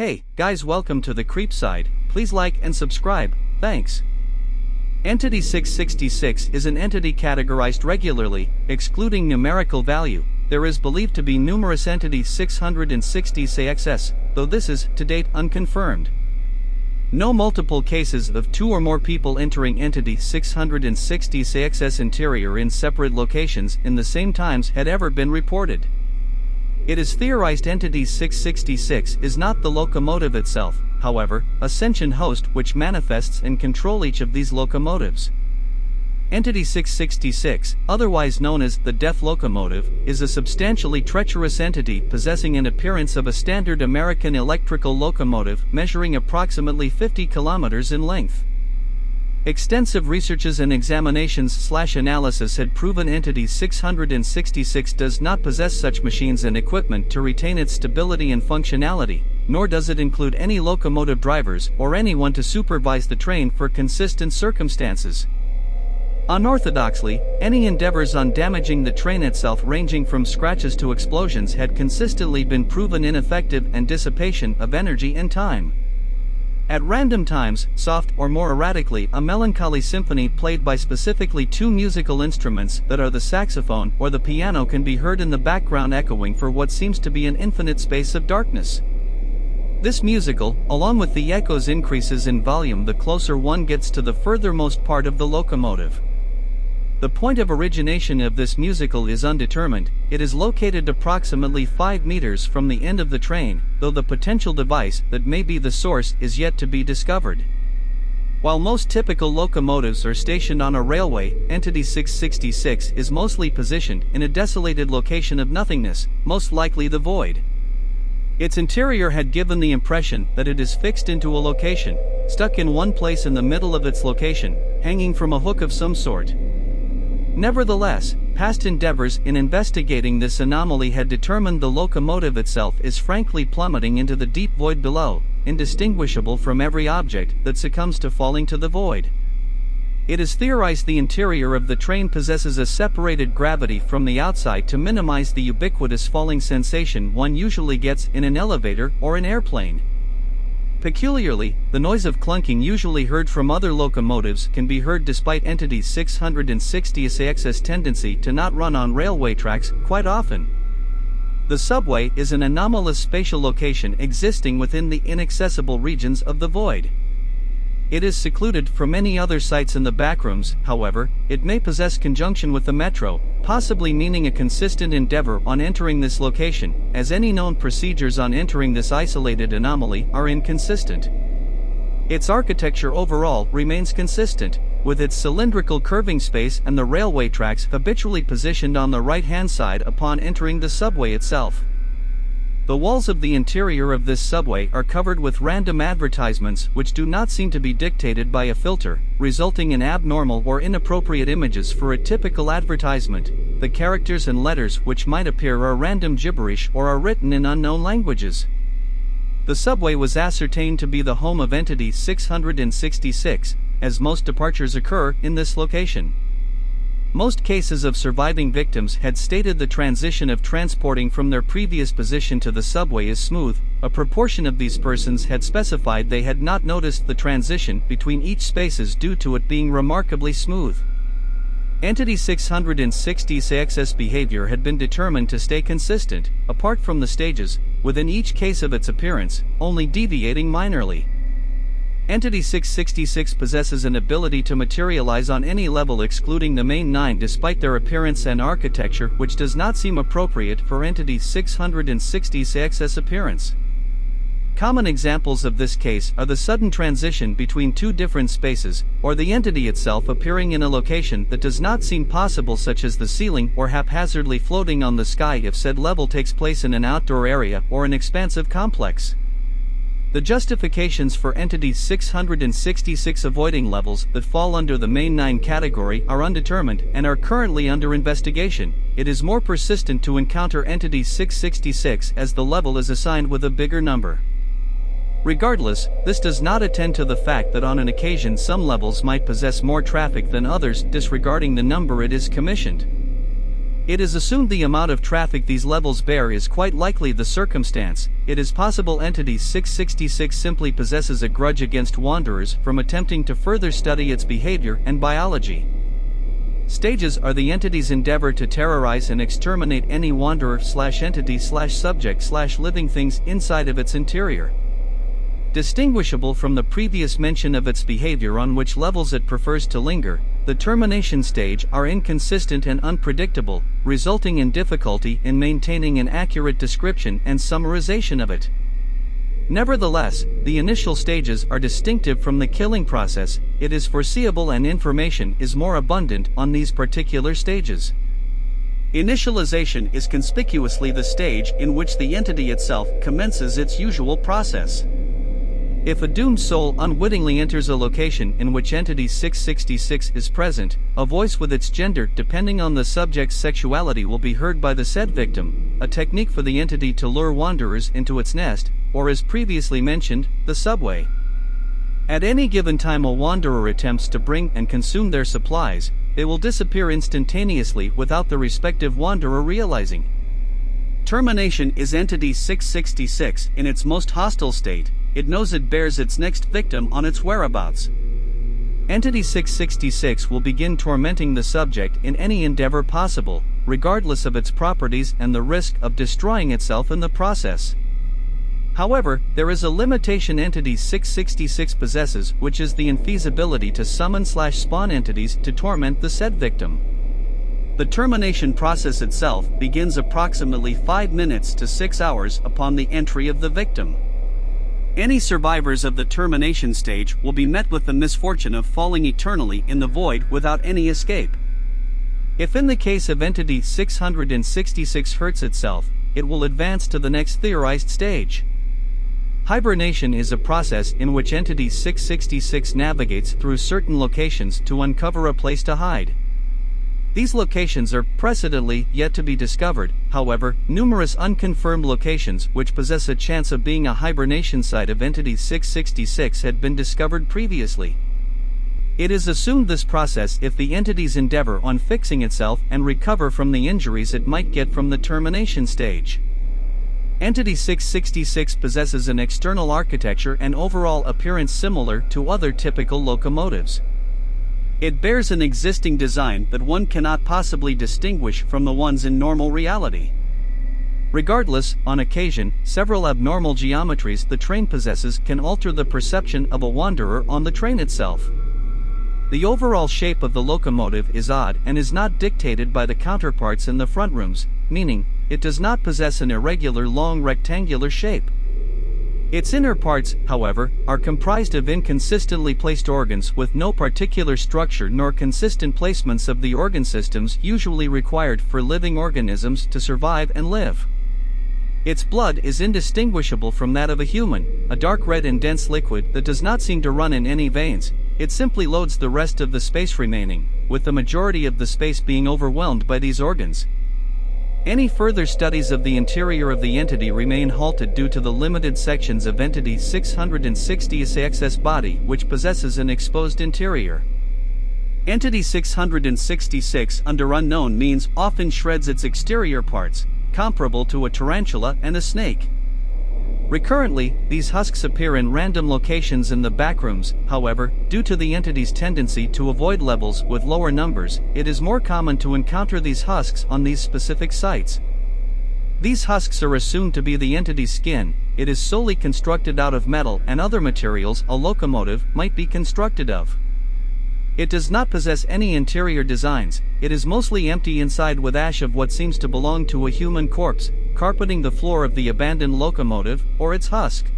Hey, guys, welcome to the Creep Side. Please like and subscribe, thanks. Entity 666 is an entity categorized regularly, excluding numerical value. There is believed to be numerous entities 660 though this is, to date, unconfirmed. No multiple cases of two or more people entering entity 660 interior in separate locations in the same times had ever been reported. It is theorized entity 666 is not the locomotive itself, however, a sentient host which manifests and control each of these locomotives. Entity 666, otherwise known as the Death Locomotive, is a substantially treacherous entity possessing an appearance of a standard American electrical locomotive measuring approximately 50 kilometers in length. Extensive researches and examinations/analysis had proven entity 666 does not possess such machines and equipment to retain its stability and functionality, nor does it include any locomotive drivers or anyone to supervise the train for consistent circumstances. Unorthodoxly, any endeavors on damaging the train itself ranging from scratches to explosions had consistently been proven ineffective and dissipation of energy and time. At random times, soft or more erratically, a melancholy symphony played by specifically two musical instruments that are the saxophone or the piano can be heard in the background echoing for what seems to be an infinite space of darkness. This musical, along with the echoes, increases in volume the closer one gets to the furthermost part of the locomotive. The point of origination of this musical is undetermined. It is located approximately 5 meters from the end of the train, though the potential device that may be the source is yet to be discovered. While most typical locomotives are stationed on a railway, Entity 666 is mostly positioned in a desolated location of nothingness, most likely the void. Its interior had given the impression that it is fixed into a location, stuck in one place in the middle of its location, hanging from a hook of some sort. Nevertheless, past endeavors in investigating this anomaly had determined the locomotive itself is frankly plummeting into the deep void below, indistinguishable from every object that succumbs to falling to the void. It is theorized the interior of the train possesses a separated gravity from the outside to minimize the ubiquitous falling sensation one usually gets in an elevator or an airplane. Peculiarly, the noise of clunking usually heard from other locomotives can be heard despite Entity 660's tendency to not run on railway tracks quite often. The subway is an anomalous spatial location existing within the inaccessible regions of the void. It is secluded from any other sites in the backrooms. However, it may possess conjunction with the metro, possibly meaning a consistent endeavor on entering this location, as any known procedures on entering this isolated anomaly are inconsistent. Its architecture overall remains consistent, with its cylindrical curving space and the railway tracks habitually positioned on the right-hand side upon entering the subway itself. The walls of the interior of this subway are covered with random advertisements which do not seem to be dictated by a filter, resulting in abnormal or inappropriate images for a typical advertisement. The characters and letters which might appear are random gibberish or are written in unknown languages. The subway was ascertained to be the home of Entity 666, as most departures occur in this location. Most cases of surviving victims had stated the transition of transporting from their previous position to the subway is smooth. A proportion of these persons had specified they had not noticed the transition between each spaces due to it being remarkably smooth. Entity 660's behavior had been determined to stay consistent, apart from the stages, within each case of its appearance, only deviating minorly. Entity 666 possesses an ability to materialize on any level excluding the main 9 despite their appearance and architecture, which does not seem appropriate for Entity 660's appearance. Common examples of this case are the sudden transition between two different spaces, or the entity itself appearing in a location that does not seem possible, such as the ceiling or haphazardly floating on the sky if said level takes place in an outdoor area or an expansive complex. The justifications for Entity 666 avoiding levels that fall under the main 9 category are undetermined and are currently under investigation. It is more persistent to encounter Entity 666 as the level is assigned with a bigger number. Regardless, this does not attend to the fact that on an occasion some levels might possess more traffic than others, disregarding the number it is commissioned. It is assumed the amount of traffic these levels bear is quite likely the circumstance. It is possible Entity 666 simply possesses a grudge against wanderers from attempting to further study its behavior and biology. Stages are the entity's endeavor to terrorize and exterminate any wanderer/entity/subject/living things inside of its interior. Distinguishable from the previous mention of its behavior on which levels it prefers to linger, the termination stage are inconsistent and unpredictable, resulting in difficulty in maintaining an accurate description and summarization of it. Nevertheless, the initial stages are distinctive from the killing process. It is foreseeable and information is more abundant on these particular stages. Initialization is conspicuously the stage in which the entity itself commences its usual process. If a doomed soul unwittingly enters a location in which Entity 666 is present, a voice with its gender depending on the subject's sexuality will be heard by the said victim, a technique for the entity to lure wanderers into its nest, or as previously mentioned, the subway. At any given time a wanderer attempts to bring and consume their supplies, they will disappear instantaneously without the respective wanderer realizing. Termination is Entity 666 in its most hostile state. It knows it bears its next victim on its whereabouts. Entity 666 will begin tormenting the subject in any endeavor possible, regardless of its properties and the risk of destroying itself in the process. However, there is a limitation Entity 666 possesses, which is the infeasibility to summon/spawn entities to torment the said victim. The termination process itself begins approximately 5 minutes to 6 hours upon the entry of the victim. Any survivors of the termination stage will be met with the misfortune of falling eternally in the void without any escape. If in the case of Entity 666 hurts itself, it will advance to the next theorized stage. Hibernation is a process in which Entity 666 navigates through certain locations to uncover a place to hide. These locations are precedently yet to be discovered. However, numerous unconfirmed locations which possess a chance of being a hibernation site of Entity 666 had been discovered previously. It is assumed this process if the entity's endeavor on fixing itself and recover from the injuries it might get from the termination stage. Entity 666 possesses an external architecture and overall appearance similar to other typical locomotives. It bears an existing design that one cannot possibly distinguish from the ones in normal reality. Regardless, on occasion, several abnormal geometries the train possesses can alter the perception of a wanderer on the train itself. The overall shape of the locomotive is odd and is not dictated by the counterparts in the front rooms, meaning, it does not possess an irregular long rectangular shape. Its inner parts, however, are comprised of inconsistently placed organs with no particular structure nor consistent placements of the organ systems usually required for living organisms to survive and live. Its blood is indistinguishable from that of a human, a dark red and dense liquid that does not seem to run in any veins. It simply loads the rest of the space remaining, with the majority of the space being overwhelmed by these organs. Any further studies of the interior of the entity remain halted due to the limited sections of Entity 666's body, which possesses an exposed interior. Entity 666 under unknown means often shreds its exterior parts, comparable to a tarantula and a snake. Recurrently, these husks appear in random locations in the backrooms. However, due to the entity's tendency to avoid levels with lower numbers, it is more common to encounter these husks on these specific sites. These husks are assumed to be the entity's skin. It is solely constructed out of metal and other materials a locomotive might be constructed of. It does not possess any interior designs. It is mostly empty inside with ash of what seems to belong to a human corpse, carpeting the floor of the abandoned locomotive or its husk.